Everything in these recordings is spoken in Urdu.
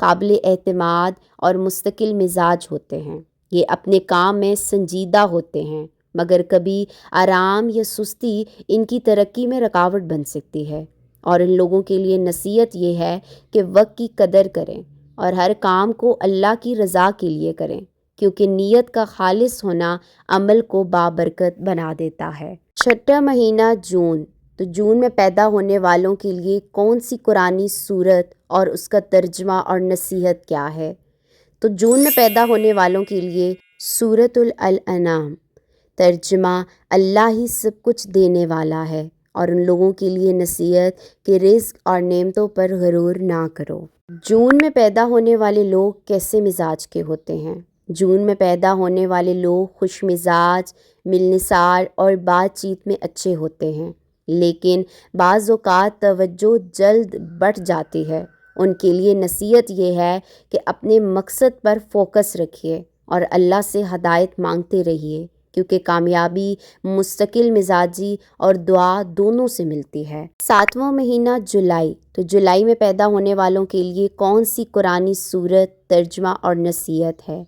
قابل اعتماد اور مستقل مزاج ہوتے ہیں۔ یہ اپنے کام میں سنجیدہ ہوتے ہیں، مگر کبھی آرام یا سستی ان کی ترقی میں رکاوٹ بن سکتی ہے۔ اور ان لوگوں کے لیے نصیحت یہ ہے کہ وقت کی قدر کریں اور ہر کام کو اللہ کی رضا کے لیے کریں، کیونکہ نیت کا خالص ہونا عمل کو بابرکت بنا دیتا ہے۔ چھٹا مہینہ جون، تو جون میں پیدا ہونے والوں کے لیے کون سی قرآنی سورت اور اس کا ترجمہ اور نصیحت کیا ہے؟ تو جون میں پیدا ہونے والوں کے لیے سورۃ الانعام، ترجمہ اللہ ہی سب کچھ دینے والا ہے، اور ان لوگوں کے لیے نصیحت کہ رزق اور نعمتوں پر غرور نہ کرو۔ جون میں پیدا ہونے والے لوگ کیسے مزاج کے ہوتے ہیں؟ جون میں پیدا ہونے والے لوگ خوش مزاج، ملنسار اور بات چیت میں اچھے ہوتے ہیں، لیکن بعض اوقات توجہ جلد بٹ جاتی ہے۔ ان کے لیے نصیحت یہ ہے کہ اپنے مقصد پر فوکس رکھیے اور اللہ سے ہدایت مانگتے رہیے، کیونکہ کامیابی مستقل مزاجی اور دعا دونوں سے ملتی ہے۔ ساتواں مہینہ جولائی، تو جولائی میں پیدا ہونے والوں کے لیے کون سی قرآنی سورت، ترجمہ اور نصیحت ہے؟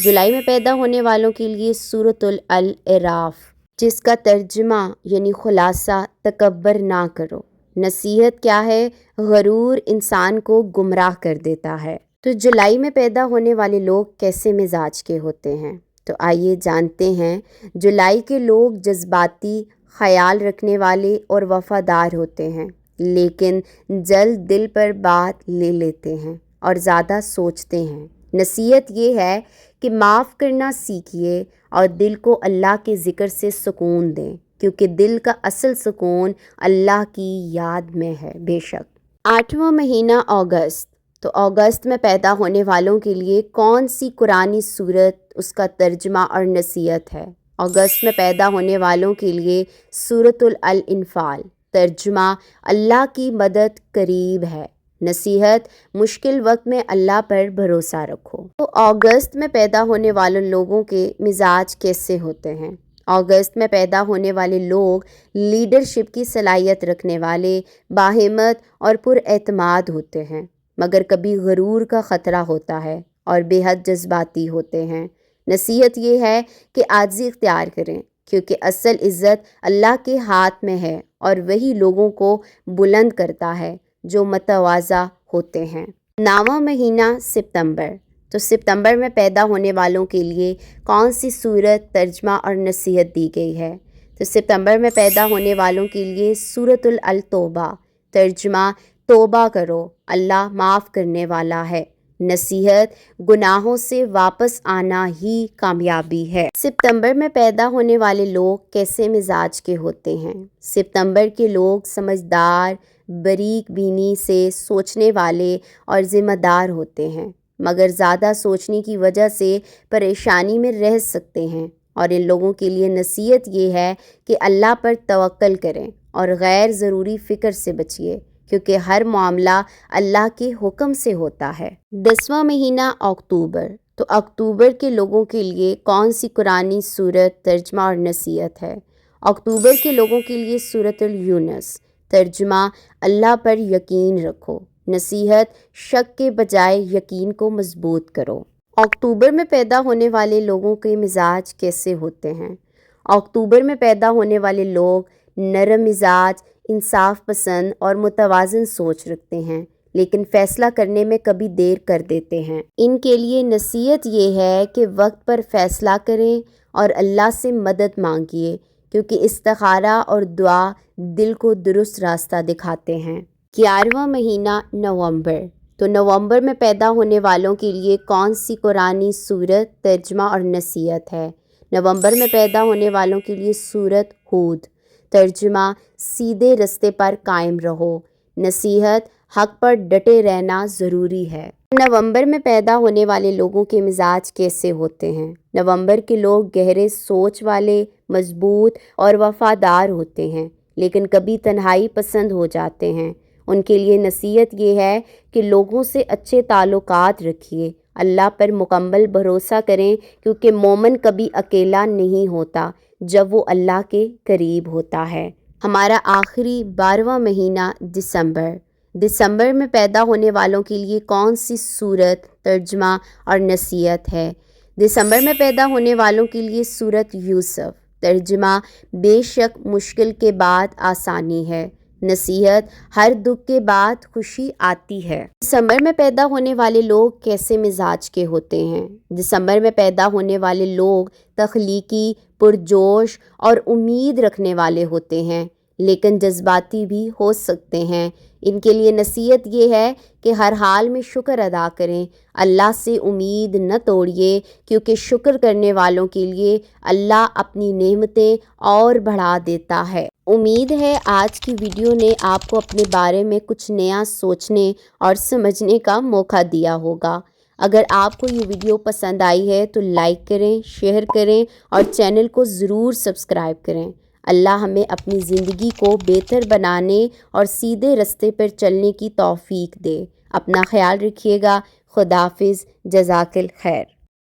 جولائی میں پیدا ہونے والوں کے لیے سورۃ الاعراف، جس کا ترجمہ یعنی خلاصہ تکبر نہ کرو۔ نصیحت کیا ہے؟ غرور انسان کو گمراہ کر دیتا ہے۔ تو جولائی میں پیدا ہونے والے لوگ کیسے مزاج کے ہوتے ہیں؟ تو آئیے جانتے ہیں۔ جولائی کے لوگ جذباتی، خیال رکھنے والے اور وفادار ہوتے ہیں، لیکن جلد دل پر بات لے لیتے ہیں اور زیادہ سوچتے ہیں۔ نصیحت یہ ہے کہ معاف کرنا سیکھیے اور دل کو اللہ کے ذکر سے سکون دیں، کیونکہ دل کا اصل سکون اللہ کی یاد میں ہے بے شک۔ آٹھواں مہینہ اگست، تو اگست میں پیدا ہونے والوں کے لیے کون سی قرآنی سورت، اس کا ترجمہ اور نصیحت ہے؟ اگست میں پیدا ہونے والوں کے لیے سورۃ الانفال، ترجمہ اللہ کی مدد قریب ہے، نصیحت مشکل وقت میں اللہ پر بھروسہ رکھو۔ تو اگست میں پیدا ہونے والے لوگوں کے مزاج کیسے ہوتے ہیں؟ اگست میں پیدا ہونے والے لوگ لیڈرشپ کی صلاحیت رکھنے والے، باہمت اور پر اعتماد ہوتے ہیں، مگر کبھی غرور کا خطرہ ہوتا ہے اور بے حد جذباتی ہوتے ہیں۔ نصیحت یہ ہے کہ عاجزی اختیار کریں، کیونکہ اصل عزت اللہ کے ہاتھ میں ہے اور وہی لوگوں کو بلند کرتا ہے جو متواضع ہوتے ہیں۔ نواں مہینہ ستمبر، تو ستمبر میں پیدا ہونے والوں کے لیے کون سی سورت، ترجمہ اور نصیحت دی گئی ہے؟ تو ستمبر میں پیدا ہونے والوں کے لیے سورۃ التوبہ، ترجمہ توبہ کرو، اللہ معاف کرنے والا ہے، نصیحت گناہوں سے واپس آنا ہی کامیابی ہے۔ ستمبر میں پیدا ہونے والے لوگ کیسے مزاج کے ہوتے ہیں؟ ستمبر کے لوگ سمجھدار، باریک بینی سے سوچنے والے اور ذمہ دار ہوتے ہیں، مگر زیادہ سوچنے کی وجہ سے پریشانی میں رہ سکتے ہیں، اور ان لوگوں کے لیے نصیحت یہ ہے کہ اللہ پر توکل کریں اور غیر ضروری فکر سے بچیے، کیونکہ ہر معاملہ اللہ کے حکم سے ہوتا ہے۔ 10واں مہینہ اکتوبر، تو اکتوبر کے لوگوں کے لیے کون سی قرآنی سورت، ترجمہ اور نصیحت ہے؟ اکتوبر کے لوگوں کے لیے سورۃ یونس، ترجمہ اللہ پر یقین رکھو، نصیحت شک کے بجائے یقین کو مضبوط کرو۔ اکتوبر میں پیدا ہونے والے لوگوں کے مزاج کیسے ہوتے ہیں؟ اکتوبر میں پیدا ہونے والے لوگ نرم مزاج، انصاف پسند اور متوازن سوچ رکھتے ہیں، لیکن فیصلہ کرنے میں کبھی دیر کر دیتے ہیں۔ ان کے لیے نصیحت یہ ہے کہ وقت پر فیصلہ کریں اور اللہ سے مدد مانگیے، کیونکہ استخارہ اور دعا دل کو درست راستہ دکھاتے ہیں۔ 11واں مہینہ نومبر، تو نومبر میں پیدا ہونے والوں کے لیے کون سی قرآنی سورت، ترجمہ اور نصیحت ہے؟ نومبر میں پیدا ہونے والوں کے لیے سورۃ ہود، ترجمہ سیدھے رستے پر قائم رہو، نصیحت حق پر ڈٹے رہنا ضروری ہے۔ نومبر میں پیدا ہونے والے لوگوں کے مزاج کیسے ہوتے ہیں؟ نومبر کے لوگ گہرے سوچ والے، مضبوط اور وفادار ہوتے ہیں، لیکن کبھی تنہائی پسند ہو جاتے ہیں۔ ان کے لیے نصیحت یہ ہے کہ لوگوں سے اچھے تعلقات رکھیے، اللہ پر مکمل بھروسہ کریں، کیونکہ مومن کبھی اکیلا نہیں ہوتا جب وہ اللہ کے قریب ہوتا ہے۔ ہمارا آخری 12واں مہینہ دسمبر، دسمبر میں پیدا ہونے والوں کے لیے کون سی سورت ترجمہ اور نصیحت ہے؟ دسمبر میں پیدا ہونے والوں کے لیے سورت یوسف، ترجمہ بے شک مشکل کے بعد آسانی ہے، نصیحت ہر دکھ کے بعد خوشی آتی ہے۔ دسمبر میں پیدا ہونے والے لوگ کیسے مزاج کے ہوتے ہیں؟ دسمبر میں پیدا ہونے والے لوگ تخلیقی، پرجوش اور امید رکھنے والے ہوتے ہیں، لیکن جذباتی بھی ہو سکتے ہیں۔ ان کے لیے نصیحت یہ ہے کہ ہر حال میں شکر ادا کریں، اللہ سے امید نہ توڑیے، کیونکہ شکر کرنے والوں کے لیے اللہ اپنی نعمتیں اور بڑھا دیتا ہے۔ امید ہے آج کی ویڈیو نے آپ کو اپنے بارے میں کچھ نیا سوچنے اور سمجھنے کا موقع دیا ہوگا۔ اگر آپ کو یہ ویڈیو پسند آئی ہے تو لائک کریں، شیئر کریں اور چینل کو ضرور سبسکرائب کریں۔ اللہ ہمیں اپنی زندگی کو بہتر بنانے اور سیدھے راستے پر چلنے کی توفیق دے۔ اپنا خیال رکھیے گا۔ خدا حافظ۔ جزاک الخیر۔